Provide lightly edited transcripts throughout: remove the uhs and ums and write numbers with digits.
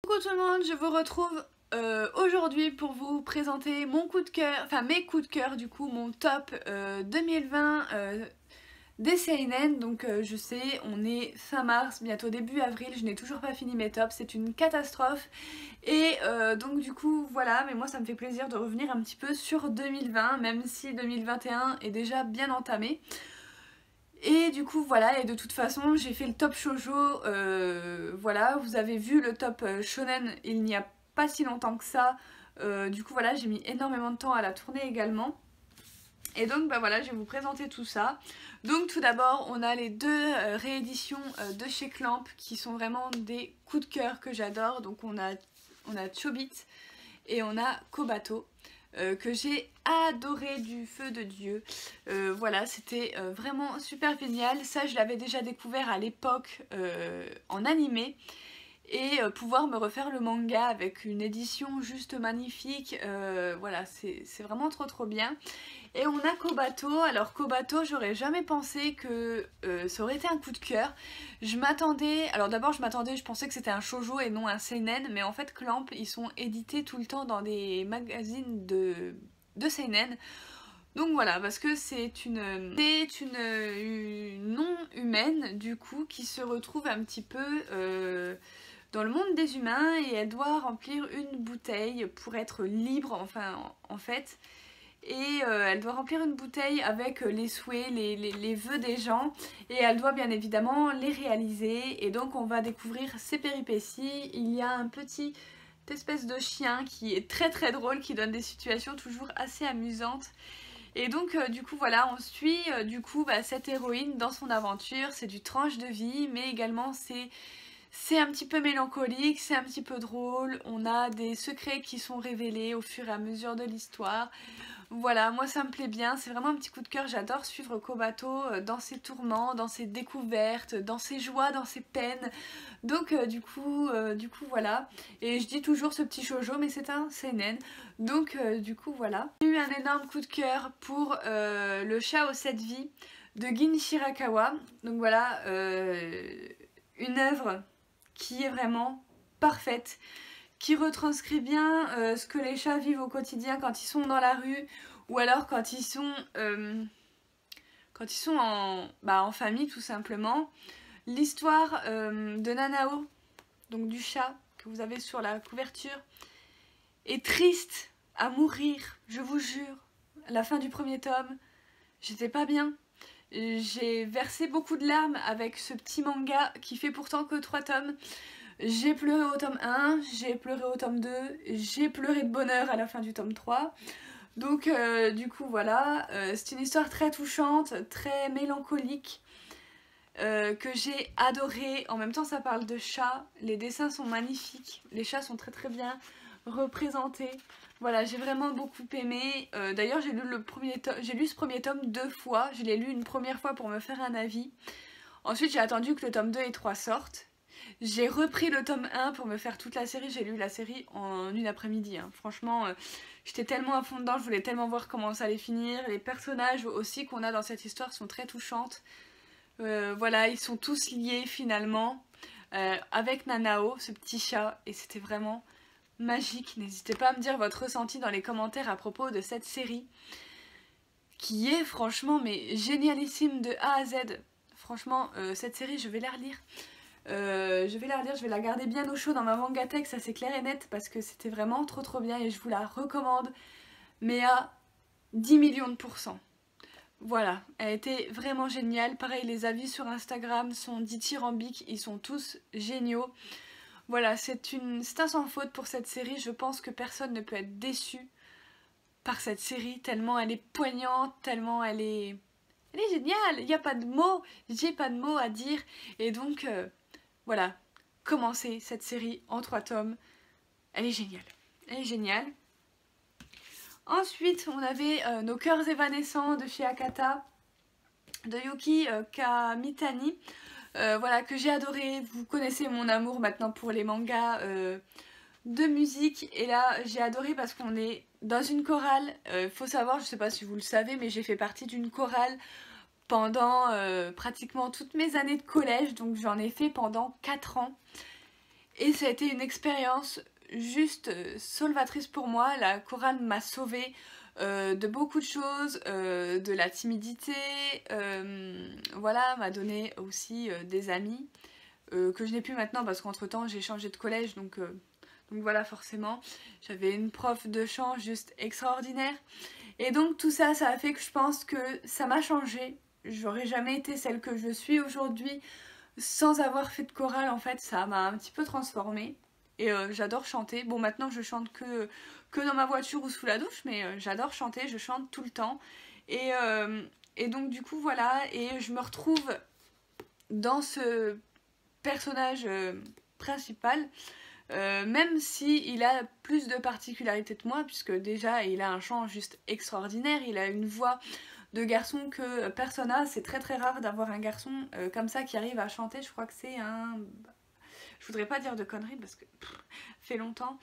Coucou tout le monde, je vous retrouve aujourd'hui pour vous présenter mon coup de cœur, enfin mes coups de cœur du coup, mon top 2020 des seinen. Donc je sais, on est fin mars, bientôt début avril, je n'ai toujours pas fini mes tops, c'est une catastrophe. Et donc du coup voilà, mais moi ça me fait plaisir de revenir un petit peu sur 2020, même si 2021 est déjà bien entamé. Et du coup voilà, et de toute façon j'ai fait le top shoujo, voilà, vous avez vu le top shonen il n'y a pas si longtemps que ça, du coup voilà, j'ai mis énormément de temps à la tourner également. Et donc bah voilà, je vais vous présenter tout ça. Donc tout d'abord on a les deux rééditions de chez Clamp qui sont vraiment des coups de cœur que j'adore. Donc on a Chobit et on a Kobato. Que j'ai adoré du feu de Dieu. Voilà, c'était vraiment super génial. Ça, je l'avais déjà découvert à l'époque en animé. Et pouvoir me refaire le manga avec une édition juste magnifique, voilà, c'est vraiment trop bien. Et on a Kobato. Alors Kobato, j'aurais jamais pensé que ça aurait été un coup de cœur. Je m'attendais, alors d'abord je pensais que c'était un shoujo et non un seinen, mais en fait Clamp, ils sont édités tout le temps dans des magazines de seinen. Donc voilà, parce que c'est une non-humaine du coup qui se retrouve un petit peu dans le monde des humains et elle doit remplir une bouteille pour être libre, enfin en fait. Et elle doit remplir une bouteille avec les souhaits, les vœux des gens et elle doit bien évidemment les réaliser. Et donc on va découvrir ses péripéties. Il y a un petit espèce de chien qui est très drôle, qui donne des situations toujours assez amusantes. Et donc du coup voilà, on suit du coup cette héroïne dans son aventure. C'est du tranche de vie, mais également c'est un petit peu mélancolique, c'est un petit peu drôle. On a des secrets qui sont révélés au fur et à mesure de l'histoire. Voilà, moi ça me plaît bien, c'est vraiment un petit coup de cœur. J'adore suivre Kobato dans ses tourments, dans ses découvertes, dans ses joies, dans ses peines. Donc du coup voilà. Et je dis toujours ce petit shoujo, mais c'est un seinen. Donc du coup voilà. J'ai eu un énorme coup de cœur pour le chat aux 7 vies de Gin Shirakawa. Donc voilà, une œuvre qui est vraiment parfaite, qui retranscrit bien ce que les chats vivent au quotidien quand ils sont dans la rue ou alors quand ils sont en famille tout simplement. L'histoire de Nanao, donc du chat que vous avez sur la couverture, est triste à mourir, je vous jure. À la fin du premier tome, j'étais pas bien. J'ai versé beaucoup de larmes avec ce petit manga qui fait pourtant que 3 tomes. J'ai pleuré au tome 1, j'ai pleuré au tome 2, j'ai pleuré de bonheur à la fin du tome 3. Donc du coup voilà, c'est une histoire très touchante, très mélancolique, que j'ai adorée. En même temps ça parle de chats, les dessins sont magnifiques, les chats sont très bien représentés. Voilà, j'ai vraiment beaucoup aimé. D'ailleurs j'ai lu ce premier tome 2 fois, je l'ai lu une première fois pour me faire un avis. Ensuite j'ai attendu que le tome 2 et 3 sortent. J'ai repris le tome 1 pour me faire toute la série, j'ai lu la série en une après-midi. Hein. Franchement, j'étais tellement à fond dedans, je voulais tellement voir comment ça allait finir. Les personnages aussi qu'on a dans cette histoire sont très touchantes. Voilà, ils sont tous liés finalement avec Nanao, ce petit chat, et c'était vraiment magique. N'hésitez pas à me dire votre ressenti dans les commentaires à propos de cette série, qui est franchement mais génialissime de A à Z. Franchement, cette série, je vais la relire. Je vais la garder bien au chaud dans ma mangatech, ça c'est clair et net, parce que c'était vraiment trop bien et je vous la recommande, mais à 10 millions de pourcents. Voilà, elle était vraiment géniale. Pareil, les avis sur Instagram sont dithyrambiques, ils sont tous géniaux. Voilà, c'est un sans faute pour cette série, je pense que personne ne peut être déçu par cette série, tellement elle est poignante, tellement elle est géniale, il n'y a pas de mots, j'ai pas de mots à dire, et donc... voilà, commencer cette série en 3 tomes. Elle est géniale. Elle est géniale. Ensuite, on avait Nos cœurs évanescents de chez Akata, de Yuki Kamitani. Voilà, que j'ai adoré. Vous connaissez mon amour maintenant pour les mangas de musique. Et là, j'ai adoré parce qu'on est dans une chorale. Faut savoir, je sais pas si vous le savez, mais j'ai fait partie d'une chorale pendant pratiquement toutes mes années de collège, donc j'en ai fait pendant 4 ans. Et ça a été une expérience juste salvatrice pour moi. La chorale m'a sauvée de beaucoup de choses, de la timidité, voilà, m'a donné aussi des amis que je n'ai plus maintenant parce qu'entre temps j'ai changé de collège, donc voilà, forcément j'avais une prof de chant juste extraordinaire. Et donc tout ça, ça a fait que je pense que ça m'a changée. J'aurais jamais été celle que je suis aujourd'hui sans avoir fait de chorale. En fait, ça m'a un petit peu transformée. Et j'adore chanter. Bon, maintenant je chante que dans ma voiture ou sous la douche, mais j'adore chanter, je chante tout le temps. Et, et donc du coup voilà, et je me retrouve dans ce personnage principal, même si il a plus de particularités que moi, puisque déjà il a un chant juste extraordinaire, il a une voix de garçon que personne n'a. C'est très très rare d'avoir un garçon comme ça qui arrive à chanter. Je crois que c'est un... Je voudrais pas dire de conneries parce que fait longtemps.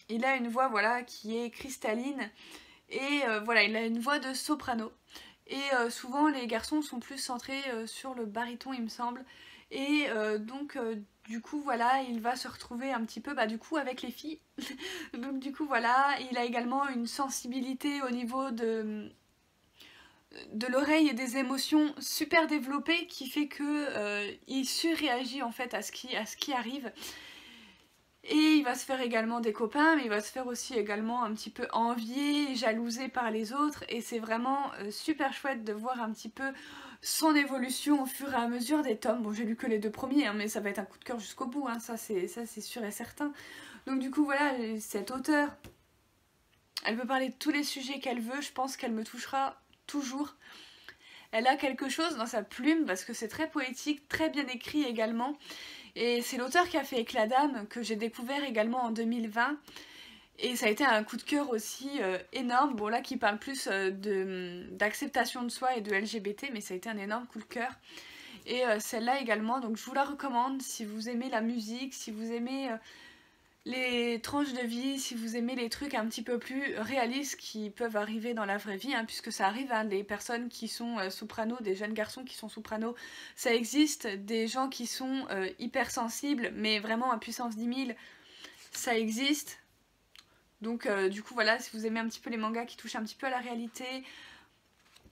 Il a une voix, voilà, qui est cristalline. Et voilà, il a une voix de soprano. Et souvent les garçons sont plus centrés sur le baryton, il me semble. Et donc du coup voilà, il va se retrouver un petit peu du coup avec les filles. Donc du coup voilà, il a également une sensibilité au niveau de l'oreille et des émotions super développées qui fait que il surréagit en fait à ce qui arrive. Et il va se faire également des copains, mais il va se faire aussi également un petit peu envier, jalouser par les autres. Et c'est vraiment super chouette de voir un petit peu son évolution au fur et à mesure des tomes. Bon, j'ai lu que les 2 premiers, hein, mais ça va être un coup de cœur jusqu'au bout, hein, ça c'est sûr et certain. Donc du coup voilà, cette auteure, elle peut parler de tous les sujets qu'elle veut, je pense qu'elle me touchera toujours. Elle a quelque chose dans sa plume, parce que c'est très poétique, très bien écrit également. Et c'est l'auteur qui a fait Éclat d'âme, que j'ai découvert également en 2020. Et ça a été un coup de cœur aussi énorme. Bon là qui parle plus d'acceptation de soi et de LGBT, mais ça a été un énorme coup de cœur. Et celle-là également, donc je vous la recommande si vous aimez la musique, si vous aimez les tranches de vie, si vous aimez les trucs un petit peu plus réalistes qui peuvent arriver dans la vraie vie, hein, puisque ça arrive, hein, des personnes qui sont sopranos, des jeunes garçons qui sont sopranos, ça existe, des gens qui sont hypersensibles, mais vraiment à puissance 10 000, ça existe. Donc du coup voilà, si vous aimez un petit peu les mangas qui touchent un petit peu à la réalité,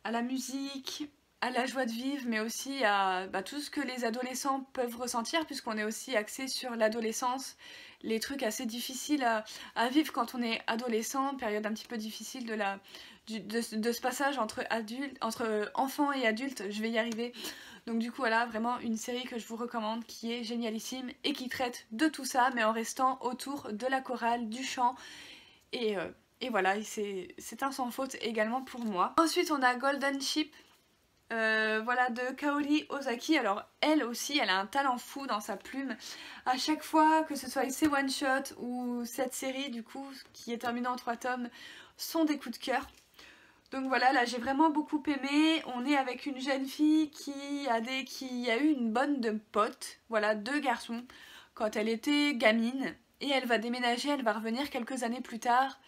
à la musique, à la joie de vivre, mais aussi à tout ce que les adolescents peuvent ressentir, puisqu'on est aussi axé sur l'adolescence, les trucs assez difficiles à vivre quand on est adolescent, période un petit peu difficile de ce passage entre enfant et adulte, je vais y arriver. Donc du coup voilà, vraiment une série que je vous recommande, qui est génialissime et qui traite de tout ça, mais en restant autour de la chorale, du chant, et voilà, c'est un sans faute également pour moi. Ensuite on a Golden Ship, voilà, de Kaori Ozaki. Alors elle aussi, elle a un talent fou dans sa plume. À chaque fois, que ce soit ses one shot ou cette série du coup qui est terminée en 3 tomes, sont des coups de cœur. Donc voilà, là j'ai vraiment beaucoup aimé. On est avec une jeune fille qui a eu une bonne de potes, voilà, 2 garçons, quand elle était gamine. Et elle va déménager, elle va revenir quelques années plus tard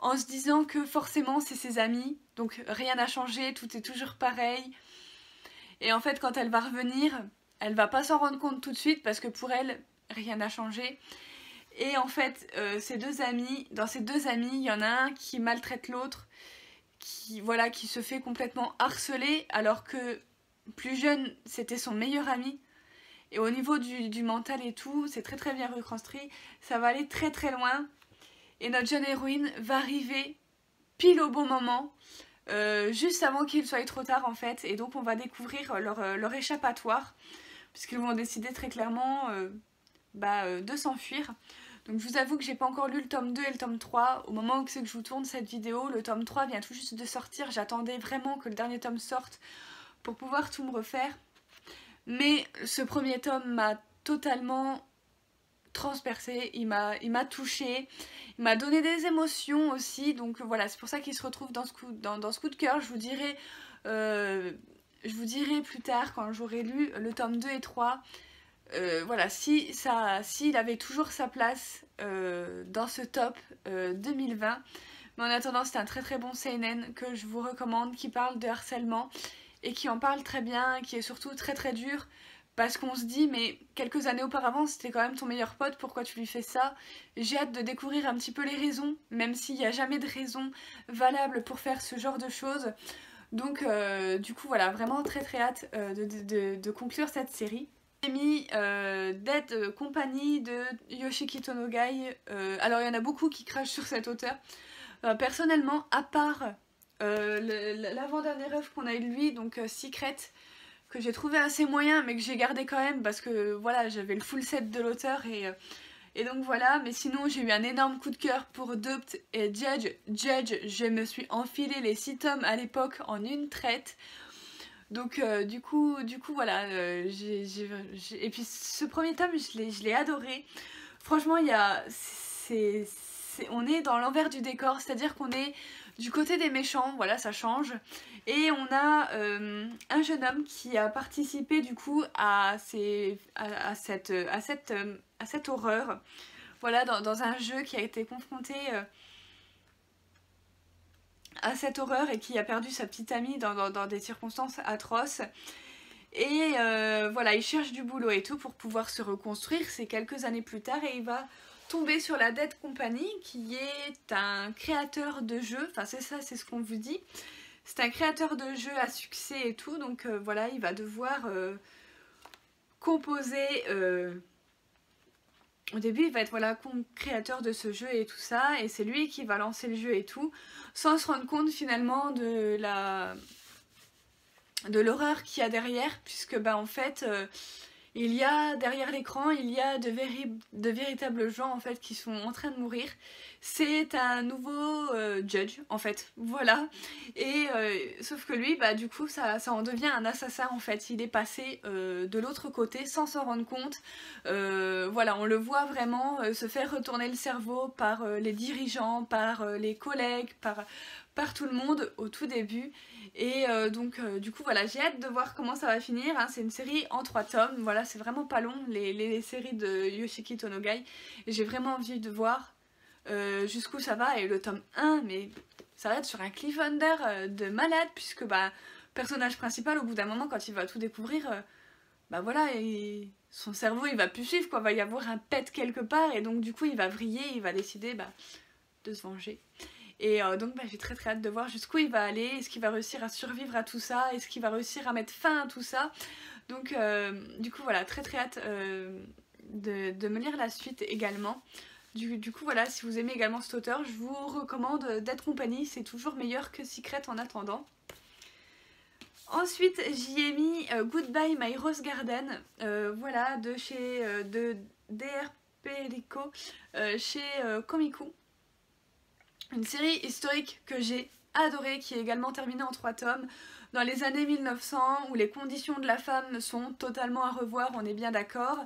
en se disant que forcément c'est ses amis, donc rien n'a changé, tout est toujours pareil. Et en fait quand elle va revenir, elle va pas s'en rendre compte tout de suite parce que pour elle, rien n'a changé. Et en fait, dans ces 2 amis, il y en a un qui maltraite l'autre, qui se fait complètement harceler, alors que plus jeune, c'était son meilleur ami. Et au niveau du mental et tout, c'est très très bien reconstruit, ça va aller très très loin. Et notre jeune héroïne va arriver pile au bon moment, juste avant qu'il soit trop tard en fait. Et donc on va découvrir leur échappatoire, puisqu'ils vont décider très clairement de s'enfuir. Donc je vous avoue que j'ai pas encore lu le tome 2 et le tome 3. Au moment où c'est que je vous tourne cette vidéo, le tome 3 vient tout juste de sortir. J'attendais vraiment que le dernier tome sorte pour pouvoir tout me refaire. Mais ce premier tome m'a totalement transpercé, il m'a touchée, il m'a donné des émotions aussi, donc voilà, c'est pour ça qu'il se retrouve dans ce coup de cœur. Je vous dirai plus tard quand j'aurai lu le tome 2 et 3, voilà, s'il avait toujours sa place dans ce top 2020. Mais en attendant, c'est un très très bon seinen que je vous recommande, qui parle de harcèlement et qui en parle très bien, qui est surtout très très dur, parce qu'on se dit mais quelques années auparavant c'était quand même ton meilleur pote, pourquoi tu lui fais ça? J'ai hâte de découvrir un petit peu les raisons, même s'il n'y a jamais de raison valable pour faire ce genre de choses. Donc du coup voilà, vraiment très hâte de conclure cette série. J'ai mis Dead Company de Yoshiki Tonogai. Alors il y en a beaucoup qui crachent sur cet auteur. Personnellement, à part l'avant-dernière œuvre qu'on a eu de lui, donc Secret, que j'ai trouvé assez moyen mais que j'ai gardé quand même parce que voilà, j'avais le full set de l'auteur et donc voilà. Mais sinon j'ai eu un énorme coup de cœur pour Doubt et Judge. Judge, je me suis enfilé les 6 tomes à l'époque en une traite. Donc du coup voilà, et puis ce premier tome je l'ai adoré. Franchement on est dans l'envers du décor, c'est-à-dire qu'on est du côté des méchants, voilà, ça change. Et on a un jeune homme qui a participé du coup à cette horreur, voilà, dans un jeu qui a été confronté à cette horreur et qui a perdu sa petite amie dans des circonstances atroces. Et voilà, il cherche du boulot et tout pour pouvoir se reconstruire. C'est quelques années plus tard et il va tomber sur la Dead Company qui est un créateur de jeux. Enfin c'est ça, c'est ce qu'on vous dit. C'est un créateur de jeux à succès et tout. Donc voilà, il va devoir composer... Au début il va être voilà, créateur de ce jeu et tout ça. Et c'est lui qui va lancer le jeu et tout. Sans se rendre compte finalement de l'horreur qu'il y a derrière, puisque bah en fait il y a derrière l'écran, il y a de véritables gens en fait qui sont en train de mourir. C'est un nouveau judge en fait, voilà. Et sauf que lui, bah du coup ça en devient un assassin en fait. Il est passé de l'autre côté sans s'en rendre compte. Voilà, on le voit vraiment se faire retourner le cerveau par les dirigeants, par les collègues, par tout le monde au tout début. Et donc du coup voilà, j'ai hâte de voir comment ça va finir, hein. C'est une série en 3 tomes, voilà, c'est vraiment pas long les séries de Yoshiki Tonogai. Et j'ai vraiment envie de voir jusqu'où ça va. Et le tome 1, mais ça va être sur un cliffhanger de malade, puisque bah personnage principal, au bout d'un moment quand il va tout découvrir, bah voilà, son cerveau il va plus suivre quoi, va y avoir un pet quelque part et donc du coup il va vriller, il va décider bah, de se venger. Et donc bah, j'ai très hâte de voir jusqu'où il va aller, est-ce qu'il va réussir à survivre à tout ça, est-ce qu'il va réussir à mettre fin à tout ça. Donc du coup voilà, très hâte de me lire la suite également. Du coup voilà, si vous aimez également cet auteur, je vous recommande Dead Company, c'est toujours meilleur que Secret en attendant. Ensuite j'y ai mis Goodbye My Rose Garden, voilà, de chez DRP Rico, chez Komiku. Une série historique que j'ai adorée, qui est également terminée en 3 tomes, dans les années 1900, où les conditions de la femme sont totalement à revoir, on est bien d'accord.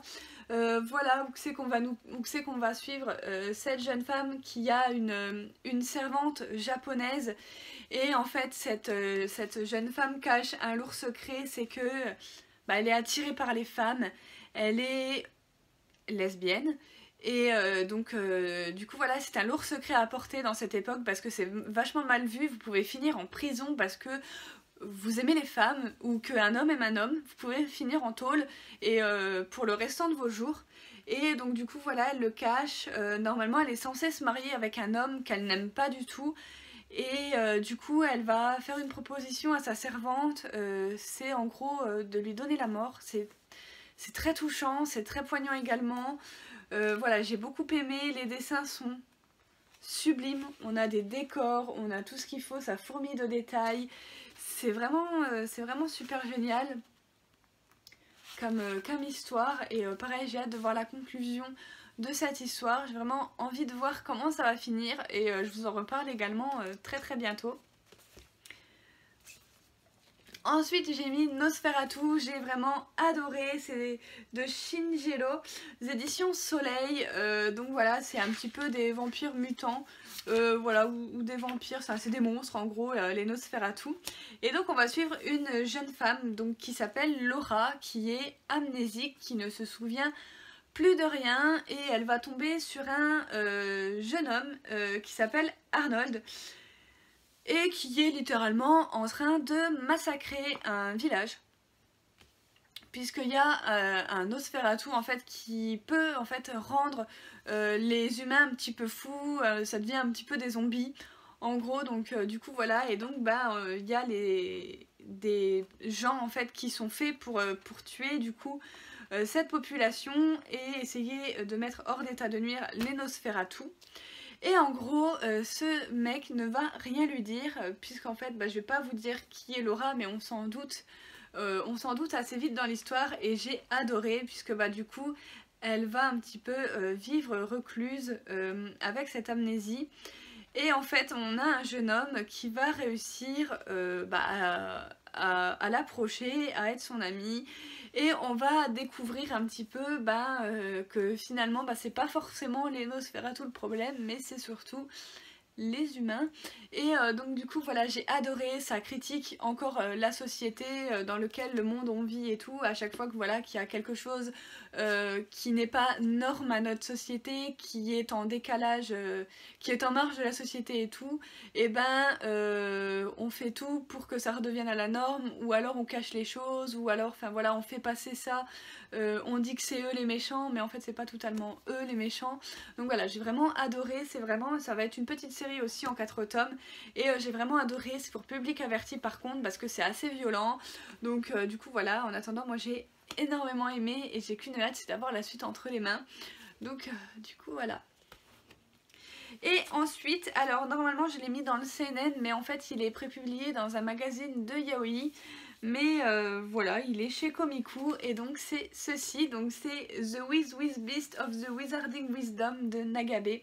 Voilà, où c'est qu'on va suivre cette jeune femme qui a une servante japonaise. Et en fait, cette jeune femme cache un lourd secret, c'est que bah, elle est attirée par les femmes, elle est lesbienne. Et donc du coup voilà, c'est un lourd secret à porter dans cette époque parce que c'est vachement mal vu. Vous pouvez finir en prison parce que vous aimez les femmes ou qu'un homme aime un homme. Vous pouvez finir en tôle et pour le restant de vos jours. Et donc du coup voilà, elle le cache. Normalement elle est censée se marier avec un homme qu'elle n'aime pas du tout. Et du coup elle va faire une proposition à sa servante. C'est en gros de lui donner la mort. C'est très touchant, c'est très poignant également. Voilà, j'ai beaucoup aimé, les dessins sont sublimes, on a des décors, on a tout ce qu'il faut, ça fourmille de détails, c'est vraiment super génial comme histoire. Et pareil, j'ai hâte de voir la conclusion de cette histoire, j'ai vraiment envie de voir comment ça va finir et je vous en reparle également très bientôt. Ensuite j'ai mis Nosferatu, j'ai vraiment adoré, c'est de Shinjiro, les éditions Soleil, donc voilà, c'est un petit peu des vampires mutants, voilà, ou des vampires, c'est des monstres en gros, les Nosferatu. Et donc on va suivre une jeune femme donc, qui s'appelle Laura, qui est amnésique, qui ne se souvient plus de rien, et elle va tomber sur un jeune homme qui s'appelle Arnold, et qui est littéralement en train de massacrer un village puisqu'il y a un Nosferatu en fait qui peut en fait rendre les humains un petit peu fous, ça devient un petit peu des zombies en gros, donc du coup voilà, et donc il y a des gens en fait qui sont faits pour tuer du coup cette population et essayer de mettre hors d'état de nuire les Nosferatu. Et en gros, ce mec ne va rien lui dire, puisqu'en fait, je vais pas vous dire qui est Laura, mais on s'en doute assez vite dans l'histoire, et j'ai adoré, puisque du coup, elle va un petit peu vivre recluse avec cette amnésie. Et en fait, on a un jeune homme qui va réussir à l'approcher, à être son ami. Et on va découvrir un petit peu que finalement c'est pas forcément les Nosferatu le problème, mais c'est surtout les humains. Et donc du coup voilà, j'ai adoré, ça critique encore la société dans lequel le monde on vit et tout, à chaque fois que voilà qu'il y a quelque chose qui n'est pas norme à notre société, qui est en décalage, qui est en marge de la société et tout, et on fait tout pour que ça redevienne à la norme, ou alors on cache les choses, ou alors enfin voilà, on fait passer ça, on dit que c'est eux les méchants, mais en fait c'est pas totalement eux les méchants. Donc voilà, j'ai vraiment adoré, ça va être une petite série aussi en 4 tomes, et j'ai vraiment adoré. C'est pour public averti par contre, parce que c'est assez violent, donc du coup voilà, en attendant moi j'ai énormément aimé, et j'ai qu'une hâte, c'est d'avoir la suite entre les mains, donc du coup voilà. Et ensuite, alors normalement je l'ai mis dans le CNN, mais en fait il est prépublié dans un magazine de yaoi. Mais voilà, il est chez Komiku, et donc c'est ceci, donc c'est The Wiz Beast of the Wizarding Wisdom de Nagabe.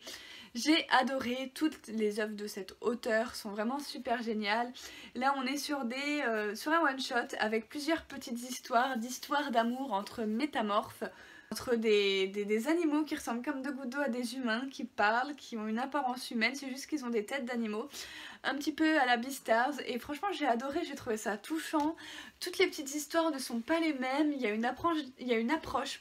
J'ai adoré, toutes les œuvres de cet auteur sont vraiment super géniales. Là on est sur un one shot avec plusieurs petites d'histoires d'amour entre métamorphes, entre des animaux qui ressemblent comme deux gouttes d'eau à des humains, qui parlent, qui ont une apparence humaine, c'est juste qu'ils ont des têtes d'animaux, un petit peu à la Beastars, et franchement j'ai adoré, j'ai trouvé ça touchant. Toutes les petites histoires ne sont pas les mêmes, il y a une approche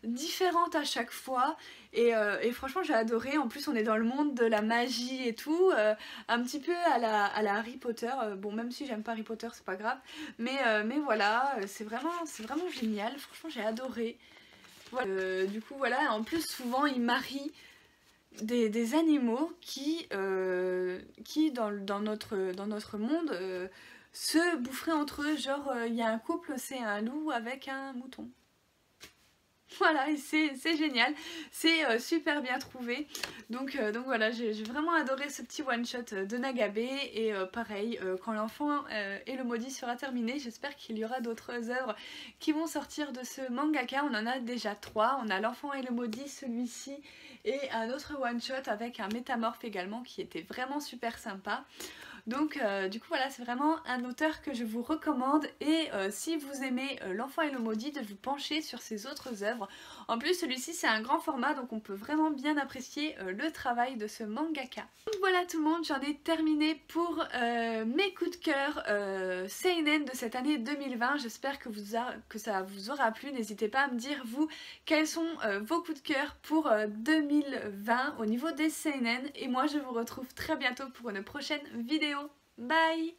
différente à chaque fois, et franchement j'ai adoré. En plus on est dans le monde de la magie et tout, un petit peu à la Harry Potter, bon même si j'aime pas Harry Potter c'est pas grave, mais voilà, c'est vraiment génial, franchement j'ai adoré. Voilà. Du coup voilà, en plus souvent ils marient des animaux qui dans notre monde se boufferaient entre eux, genre il y a un couple, c'est un loup avec un mouton. Voilà, et c'est génial, c'est super bien trouvé, donc voilà, j'ai vraiment adoré ce petit one shot de Nagabe, et pareil, quand l'enfant et le maudit sera terminé, j'espère qu'il y aura d'autres œuvres qui vont sortir de ce mangaka. On en a déjà 3, on a l'enfant et le maudit, celui-ci, et un autre one shot avec un métamorphe également qui était vraiment super sympa. Donc du coup voilà, c'est vraiment un auteur que je vous recommande, et si vous aimez L'Enfant et le Maudit, de vous pencher sur ses autres œuvres. En plus celui-ci c'est un grand format, donc on peut vraiment bien apprécier le travail de ce mangaka. Donc voilà tout le monde, j'en ai terminé pour mes coups de cœur seinen de cette année 2020. J'espère que ça vous aura plu. N'hésitez pas à me dire vous quels sont vos coups de cœur pour 2020 au niveau des seinen, et moi je vous retrouve très bientôt pour une prochaine vidéo. Bye!